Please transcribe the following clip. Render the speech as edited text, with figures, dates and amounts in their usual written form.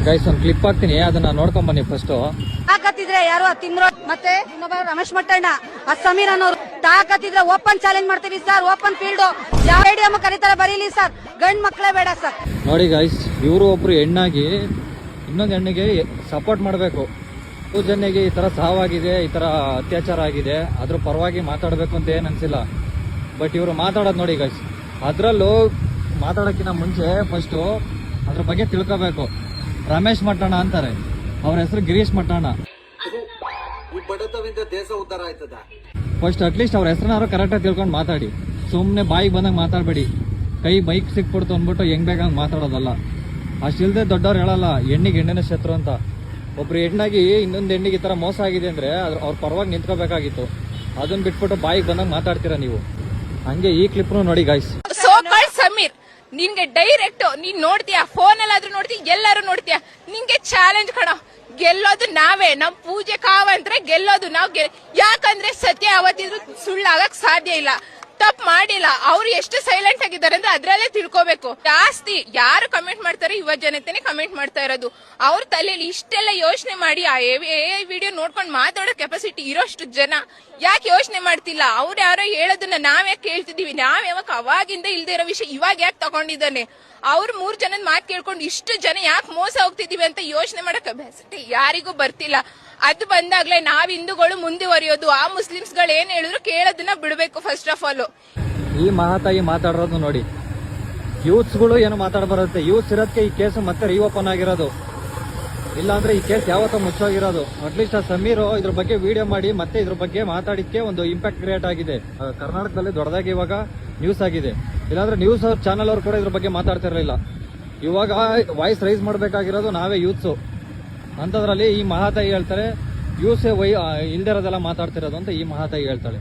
Guys ಒಂದು clip ಹಾಕ್ತೀನಿ, ಅದನ್ನ ನೋಡ್ಕೊಂಡ್ ಬನ್ನಿ ಫಸ್ಟ್. ತಾಕತ್ತಿದ್ರೆ ಯಾರು ತಿಂದ್ರು ಮತ್ತೆ ಇನ್ನೊಬ್ಬ ರಮೇಶ್ ಮಟ್ಟಣ್ಣ ಸಮೀರ್ ಅನ್ನೋರು ತಾಕತ್ತಿದ್ರೆ ಓಪನ್ ಚಾಲೆಂಜ್ ಮಾಡ್ತೀವಿ ಸರ್. ಓಪನ್ ಫೀಲ್ಡ್ ಯಾವ ಸ್ಟೇಡಿಯಂ ಕರೀತಾರೆ ಬರೀಲಿ ಸರ್, ಗಂಡ್ ಮಕ್ಕಳೇ ಬೇಡ ಸರ್. ನೋಡಿ ಗೈಸ್, ಇವರು ಒಬ್ರು ಹೆಣ್ಣಾಗಿ ಇನ್ನೊಂದು ಹೆಣ್ಣಿಗೆ ಸಪೋರ್ಟ್ ಮಾಡಬೇಕು. ಜನರಿಗೆ ಈ ತರ ಸಾವಾಗಿದೆ, ಈ ತರ ಅತ್ಯಾಚಾರ ಆಗಿದೆ, ಅದ್ರ ಪರವಾಗಿ ಮಾತಾಡಬೇಕು ಅಂತ ಏನ್ ಅನ್ಸಿಲ್ಲ. ಬಟ್ ಇವರು ಮಾತಾಡೋದು ನೋಡಿ ಗೈಸ್, ಅದ್ರಲ್ಲೂ ಮಾತಾಡೋಕ್ಕಿಂತ ಮುಂಚೆ ಫಸ್ಟ್ ಅದ್ರ ಬಗ್ಗೆ ತಿಳ್ಕೋಬೇಕು. ರಮೇಶ್ ಮಟ್ಟಣ್ಣ ಅಂತಾರೆ, ಅವ್ರ ಹೆಸರು ಗಿರೀಶ್ ಮಟ್ಟಣ್ಣ. ದೇಶ ಉದ್ಧಾರ ಆಯ್ತದ. ಫಸ್ಟ್ ಅಟ್ಲೀಸ್ಟ್ ಅವ್ರ ಹೆಸರನ್ನಾರು ಕರೆಕ್ಟಾಗಿ ತಿಳ್ಕೊಂಡು ಮಾತಾಡಿ. ಸುಮ್ಮನೆ ಬಾಯಿಗೆ ಬಂದಾಗ ಮಾತಾಡಬೇಡಿ. ಕೈ ಬೈಕ್ ಸಿಕ್ಬಿಡ್ತು ಅಂದ್ಬಿಟ್ಟು ಹೆಂಗ್ ಬೇಕಂಗ್ ಮಾತಾಡೋದಲ್ಲ. ಅಷ್ಟಿಲ್ದೆ ದೊಡ್ಡವ್ರು ಹೇಳಲ್ಲ ಹೆಣ್ಣಿಗೆ ಹೆಣ್ಣಿನ ಶತ್ರು ಅಂತ. ಒಬ್ರು ಹೆಣ್ಣಾಗಿ ಇನ್ನೊಂದು ಹೆಣ್ಣಿಗೆ ಈ ತರ ಮೋಸ ಆಗಿದೆ ಅಂದ್ರೆ ಅವ್ರ ಪರವಾಗಿ ನಿಂತ್ಕೋಬೇಕಾಗಿತ್ತು. ಅದನ್ನ ಬಿಟ್ಬಿಟ್ಟು ಬಾಯಿಗೆ ಬಂದಾಗ ಮಾತಾಡ್ತೀರಾ ನೀವು. ಹಂಗೆ ಈ ಕ್ಲಿಪ್ ನೋಡಿ ಗಾಯ್ಸ್. ಸಮೀರ್, ನಿನ್ಗೆ ಡೈರೆಕ್ಟ್ ನೀನ್ ನೋಡ್ತೀಯ, ಫೋನ್ ಅಲ್ಲಾದ್ರೂ ನೋಡ್ತೀಯ, ಎಲ್ಲಾರು ನೋಡ್ತೀಯ. ನಿಂಗೆ ಚಾಲೆಂಜ್ ಕಣ, ಗೆಲ್ಲೋದು ನಾವೇ. ನಮ್ ಪೂಜೆ ಕಾವಂದ್ರೆ ಗೆಲ್ಲೋದು ನಾವ್. ಯಾಕಂದ್ರೆ ಸತ್ಯ ಯಾವತ್ತಿದ್ರು ಸುಳ್ಳಾಗಕ್ ಸಾಧ್ಯ ಇಲ್ಲ. ತಪ್ಪು ಮಾಡಿಲ್ಲ. ಅವ್ರು ಎಷ್ಟು ಸೈಲೆಂಟ್ ಆಗಿದ್ದಾರೆ ಅಂದ್ರೆ ಅದ್ರಲ್ಲೇ ತಿಳ್ಕೋಬೇಕು. ಜಾಸ್ತಿ ಯಾರು ಕಮೆಂಟ್ ಮಾಡ್ತಾರೆ, ಯುವ ಜನತೆನೆ ಕಮೆಂಟ್ ಮಾಡ್ತಾ ಇರೋದು. ಅವ್ರ ತಲೆಯಲ್ಲಿ ಇಷ್ಟೆಲ್ಲ ಯೋಚನೆ ಮಾಡಿ ಆ ವಿಡಿಯೋ ನೋಡ್ಕೊಂಡು ಮಾತಾಡೋ ಕೆಪಾಸಿಟಿ ಇರೋಷ್ಟು ಜನ ಯಾಕೆ ಯೋಚನೆ ಮಾಡ್ತಿಲ್ಲ? ಅವ್ರು ಯಾರೋ ಹೇಳೋದನ್ನ ನಾವ್ ಯಾಕೆ ಕೇಳ್ತಿದೀವಿ? ನಾವ್ ಯಾವಾಗ ಅವಾಗಿಂದ ಇಲ್ದೇ ಇರೋ ವಿಷಯ ಇವಾಗ ಯಾಕೆ ತಗೊಂಡಿದ್ದಾನೆ? ಅವ್ರು 3 ಜನದ ಮಾತು ಕೇಳ್ಕೊಂಡು ಇಷ್ಟು ಜನ ಯಾಕೆ ಮೋಸ ಹೋಗ್ತಿದೀವಿ ಅಂತ ಯೋಚನೆ ಮಾಡೋ ಕೆಪಾಸಿಟಿ ಯಾರಿಗೂ ಬರ್ತಿಲ್ಲ. ಅದು ಬಂದಾಗ್ಲೇ ನಾವ್ ಹಿಂದೂಗಳು ಮುಂದುವರಿಯೋದು. ಆ ಮುಸ್ಲಿಮ್ಸ್ ಗಳು ಏನ್ ಹೇಳಿದ್ರು ಕೇಳೋದನ್ನ ಬಿಡ್ಬೇಕು ಫಸ್ಟ್ ಆಫ್ ಆಲ್. ಈ ಮಹಾತಾಯಿ ಮಾತಾಡೋದು ನೋಡಿ. ಯೂತ್ಸ್ ಗಳು ಏನು ಮಾತಾಡ ಬರುತ್ತೆ. ಯೂತ್ಸ್ ಇರೋದಕ್ಕೆ ಈ ಕೇಸ್ ಮತ್ತೆ ರೀಓಪನ್ ಆಗಿರೋದು. ಇಲ್ಲಾಂದ್ರೆ ಈ ಕೇಸ್ ಯಾವತ್ತೂ ಮುಚ್ಚೋಗಿರೋದು. ಅಟ್ಲೀಸ್ಟ್ ಆ ಸಮೀರ್ ಇದ್ರ ಬಗ್ಗೆ ವಿಡಿಯೋ ಮಾಡಿ ಮತ್ತೆ ಇದ್ರ ಬಗ್ಗೆ ಮಾತಾಡಿದ್ಕೆ ಒಂದು ಇಂಪ್ಯಾಕ್ಟ್ ಕ್ರಿಯೇಟ್ ಆಗಿದೆ. ಕರ್ನಾಟಕದಲ್ಲಿ ದೊಡ್ಡದಾಗಿ ಇವಾಗ ನ್ಯೂಸ್ ಆಗಿದೆ. ಇಲ್ಲಾಂದ್ರೆ ನ್ಯೂಸ್ ಚಾನಲ್ ಅವ್ರು ಕೂಡ ಇದ್ರ ಬಗ್ಗೆ ಮಾತಾಡ್ತಿರ್ಲಿಲ್ಲ. ಇವಾಗ ವಾಯ್ಸ್ ರೈಸ್ ಮಾಡ್ಬೇಕಾಗಿರೋದು ನಾವೇ ಯೂತ್ಸು. ಅಂತದ್ರಲ್ಲಿ ಈ ಮಹಾತಾಯಿ ಹೇಳ್ತಾರೆ ಯೂಸೇ ಇಲ್ದಿರೋದೆಲ್ಲ ಮಾತಾಡ್ತಿರೋದು ಅಂತ ಈ ಮಹಾತಾಯಿ ಹೇಳ್ತಾಳೆ.